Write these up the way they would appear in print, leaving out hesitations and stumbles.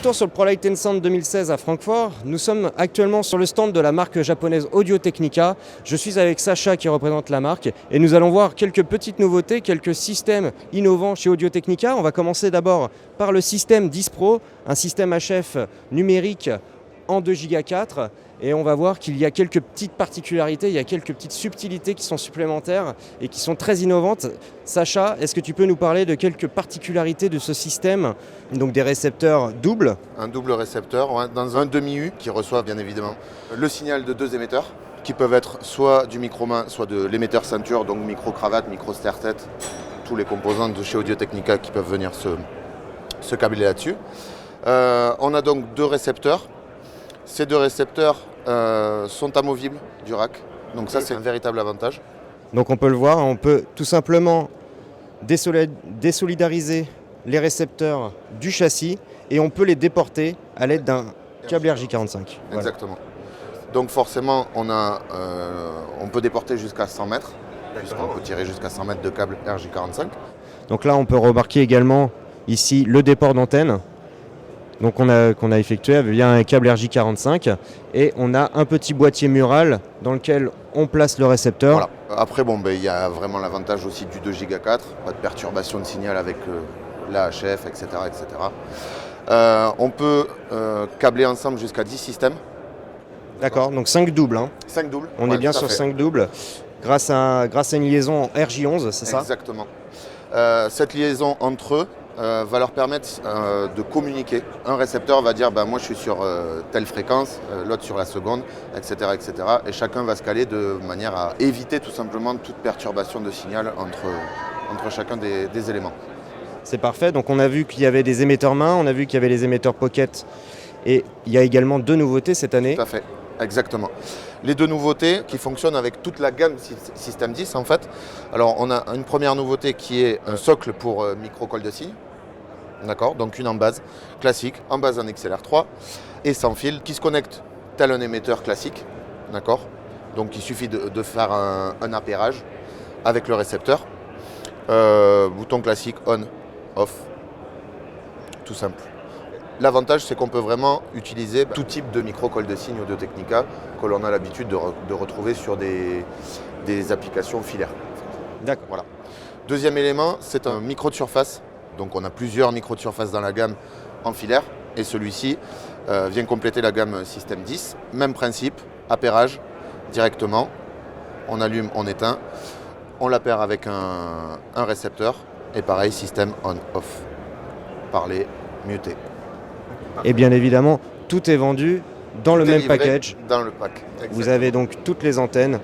retour sur le ProLight Sound 2016 à Francfort. Nous sommes actuellement sur le stand de la marque japonaise Audio-Technica. Je suis avec Sacha qui représente la marque et nous allons voir quelques petites nouveautés, quelques systèmes innovants chez Audio-Technica. On va commencer d'abord par le système 10 Pro, un système HF numérique en 2 Go 4 et on va voir qu'il y a quelques petites particularités, il y a quelques petites subtilités qui sont supplémentaires et qui sont très innovantes. Sacha, est-ce que tu peux nous parler de quelques particularités de ce système, donc des récepteurs doubles? Un double récepteur dans un demi-U qui reçoit bien évidemment le signal de 2 émetteurs qui peuvent être soit du micro-main, soit de l'émetteur ceinture, donc micro-cravate, micro-serre-tête, tous les composants de chez Audio-Technica qui peuvent venir se câbler là-dessus. On a donc 2 récepteurs. Ces 2 récepteurs sont amovibles du rack, donc ça c'est un véritable avantage. Donc on peut le voir, on peut tout simplement désolidariser les récepteurs du châssis et on peut les déporter à l'aide d'un câble RJ45. Exactement. Voilà. Donc forcément on peut déporter jusqu'à 100 mètres, puisqu'on peut tirer jusqu'à 100 mètres de câble RJ45. Donc là on peut remarquer également ici le déport d'antenne. Donc qu'on a effectué via un câble RJ45 et on a un petit boîtier mural dans lequel on place le récepteur. Voilà. Après il y a vraiment l'avantage aussi du 2 Go 4, pas de perturbation de signal avec l'AHF, etc. On peut câbler ensemble jusqu'à 10 systèmes. D'accord, donc 5 doubles. Hein. 5 doubles. On est bien sur 5 doubles grâce à une liaison en RJ11, c'est ça? Exactement. Cette liaison entre eux va leur permettre de communiquer. Un récepteur va dire moi je suis sur telle fréquence, l'autre sur la seconde, etc., etc. Et chacun va se caler de manière à éviter tout simplement toute perturbation de signal entre chacun des éléments. C'est parfait, donc on a vu qu'il y avait des émetteurs main, on a vu qu'il y avait les émetteurs pocket et il y a également 2 nouveautés cette année. Tout à fait, exactement. Les 2 nouveautés qui fonctionnent avec toute la gamme Système 10 en fait. Alors on a une première nouveauté qui est un socle pour micro-colle de signe. D'accord, donc une en base classique, en base en XLR3 et sans fil qui se connecte tel un émetteur classique. D'accord, donc il suffit de faire un appairage avec le récepteur. Bouton classique on, off, tout simple. L'avantage c'est qu'on peut vraiment utiliser tout type de micro-colle de signe Audio-Technica que l'on a l'habitude de retrouver sur des applications filaires. D'accord. Voilà. Deuxième élément, c'est un micro de surface. Donc on a plusieurs micros de surface dans la gamme en filaire et celui-ci vient compléter la gamme Système 10. Même principe, appairage directement, on allume, on éteint, on l'appaire avec un récepteur et pareil, système on-off, parler, muter. Et bien évidemment, tout est vendu dans le même package. Dans le pack. Exactement. Vous avez donc toutes les antennes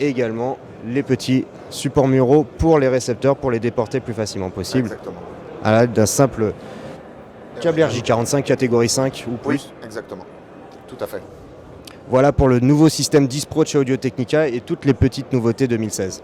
et également les petits supports muraux pour les récepteurs pour les déporter plus facilement possible. Exactement. À l'aide d'un simple câble RJ45 catégorie 5 ou plus. Oui, exactement. Tout à fait. Voilà pour le nouveau système 10 Pro de chez Audio-Technica et toutes les petites nouveautés 2016.